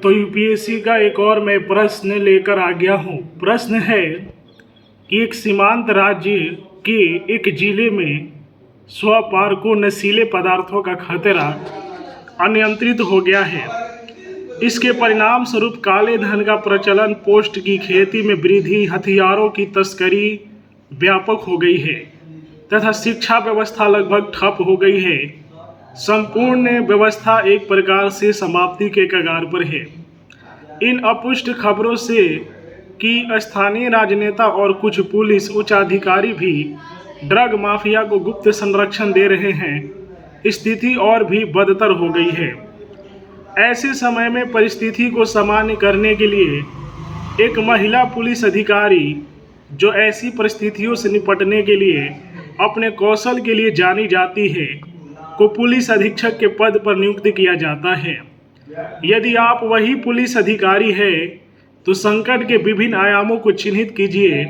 तो यूपीएससी का एक और मैं प्रश्न लेकर आ गया हूँ। प्रश्न है कि एक सीमांत राज्य के एक जिले में स्वपार को नशीले पदार्थों का खतरा अनियंत्रित हो गया है। इसके परिणाम स्वरूप काले धन का प्रचलन, पोस्ट की खेती में वृद्धि, हथियारों की तस्करी व्यापक हो गई है तथा शिक्षा व्यवस्था लगभग ठप हो गई है। संपूर्ण व्यवस्था एक प्रकार से समाप्ति के कगार पर है। इन अपुष्ट खबरों से कि स्थानीय राजनेता और कुछ पुलिस उच्चाधिकारी भी ड्रग माफिया को गुप्त संरक्षण दे रहे हैं, स्थिति और भी बदतर हो गई है। ऐसे समय में परिस्थिति को सामान्य करने के लिए एक महिला पुलिस अधिकारी, जो ऐसी परिस्थितियों से निपटने के लिए अपने कौशल के लिए जानी जाती है, को पुलिस अधीक्षक के पद पर नियुक्त किया जाता है। यदि आप वही पुलिस अधिकारी हैं, तो संकट के विभिन्न आयामों को चिन्हित कीजिए।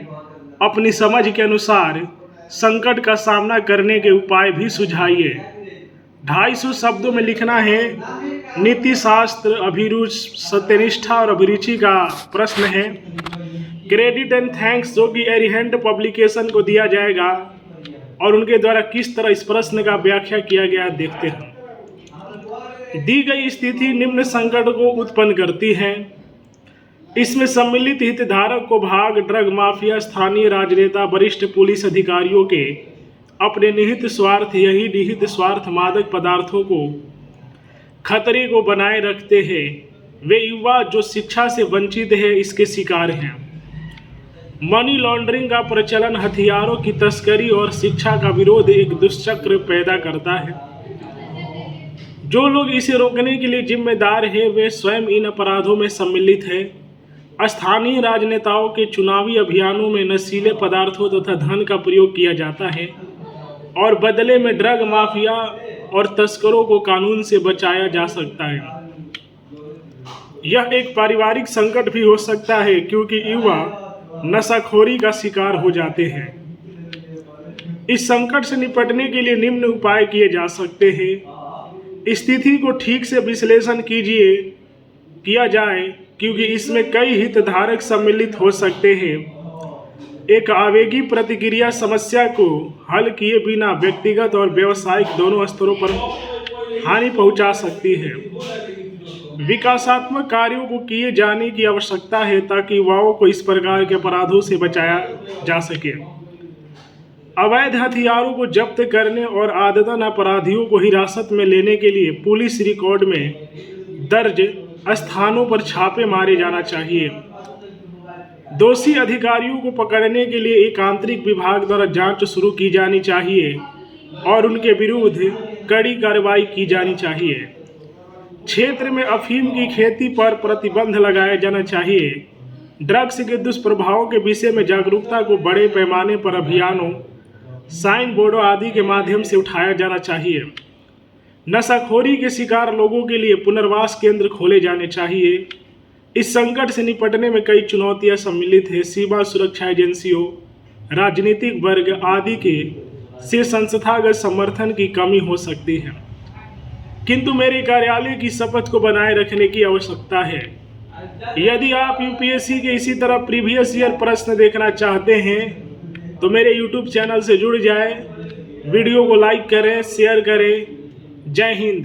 अपनी समझ के अनुसार संकट का सामना करने के उपाय भी सुझाइए। 250 शब्दों में लिखना है। नीति शास्त्र, अभिरुचि, सत्यनिष्ठा और अभिरुचि का प्रश्न है। क्रेडिट एंड थैंक्स जो कि एरिहंट पब्लिकेशन को दिया जाएगा और उनके द्वारा किस तरह इस प्रश्न का व्याख्या किया गया देखते हैं। दी गई स्थिति निम्न संकट को उत्पन्न करती है। इसमें सम्मिलित हितधारक को भाग ड्रग माफिया, स्थानीय राजनेता, वरिष्ठ पुलिस अधिकारियों के अपने निहित स्वार्थ, यही निहित स्वार्थ मादक पदार्थों को खतरे को बनाए रखते हैं। वे युवा जो शिक्षा से वंचित है, इसके शिकार हैं। मनी लॉन्ड्रिंग का प्रचलन, हथियारों की तस्करी और शिक्षा का विरोध एक दुष्चक्र पैदा करता है। जो लोग इसे रोकने के लिए जिम्मेदार हैं, वे स्वयं इन अपराधों में सम्मिलित हैं। स्थानीय राजनेताओं के चुनावी अभियानों में नशीले पदार्थों तथा धन का प्रयोग किया जाता है और बदले में ड्रग माफिया और तस्करों को कानून से बचाया जा सकता है। यह एक पारिवारिक संकट भी हो सकता है, क्योंकि युवा नशाखोरी का शिकार हो जाते हैं। इस संकट से निपटने के लिए निम्न उपाय किए जा सकते हैं। स्थिति को ठीक से विश्लेषण किया जाए, क्योंकि इसमें कई हितधारक सम्मिलित हो सकते हैं। एक आवेगी प्रतिक्रिया समस्या को हल किए बिना व्यक्तिगत और व्यावसायिक दोनों स्तरों पर हानि पहुंचा सकती है। विकासात्मक कार्यों को किए जाने की आवश्यकता है ताकि युवाओं को इस प्रकार के अपराधों से बचाया जा सके। अवैध हथियारों को जब्त करने और आदतन अपराधियों को हिरासत में लेने के लिए पुलिस रिकॉर्ड में दर्ज स्थानों पर छापे मारे जाना चाहिए। दोषी अधिकारियों को पकड़ने के लिए एक आंतरिक विभाग द्वारा जांच शुरू की जानी चाहिए और उनके विरुद्ध कड़ी कार्रवाई की जानी चाहिए। क्षेत्र में अफीम की खेती पर प्रतिबंध लगाया जाना चाहिए। ड्रग्स के दुष्प्रभावों के विषय में जागरूकता को बड़े पैमाने पर अभियानों, साइन बोर्डों आदि के माध्यम से उठाया जाना चाहिए। नशाखोरी के शिकार लोगों के लिए पुनर्वास केंद्र खोले जाने चाहिए। इस संकट से निपटने में कई चुनौतियां सम्मिलित हैं। सीमा सुरक्षा एजेंसियों, राजनीतिक वर्ग आदि से संस्थागत समर्थन की कमी हो सकती है, किंतु मेरे कार्यालय की शपथ को बनाए रखने की आवश्यकता है। यदि आप यूपीएससी के इसी तरह प्रीवियस ईयर प्रश्न देखना चाहते हैं, तो मेरे YouTube चैनल से जुड़ जाएं। वीडियो को लाइक करें, शेयर करें। जय हिंद।